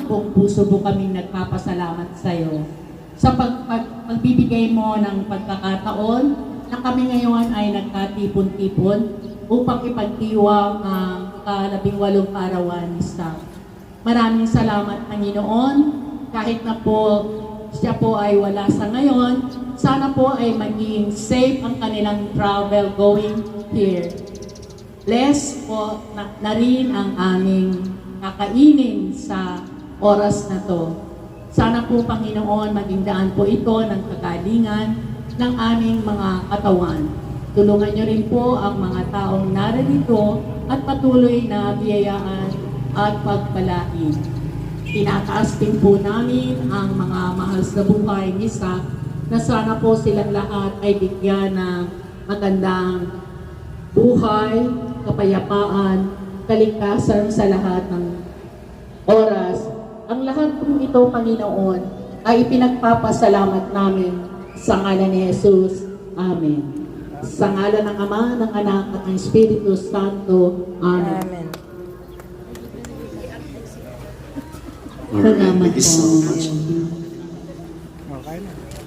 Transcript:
buong puso po kami nagpapasalamat sa iyo sa pagbibigay mo ng pagkakataon na kami ngayon ay nagkatipon-tipon upang ipagdiwang ang ka-18 kaarawan ni staff. Maraming salamat, Panginoon, kahit na po siya po ay wala sa ngayon, sana po ay maging safe ang kanilang travel going here. Bless po na rin ang aming kakainin sa oras na to. Sana po, Panginoon, maging daan po ito ng kagalingan ng aming mga katawan. Tulungan niyo rin po ang mga taong narito at patuloy na biyayaan at pagpalain. Tinataas din po namin ang mga mahal sa buhay ni Sa na sana po silang lahat ay bigyan ng magandang buhay, kapayapaan, kaligtasan sa lahat ng oras. Ang lahat po ito, Panginoon, ay ipinagpapasalamat namin sa ngalan ni Jesus. Amen. Sa ngalan ng Ama, ng Anak, at ng Espiritu Santo. Amen. Amen. Alright, thank you so much. Okay na.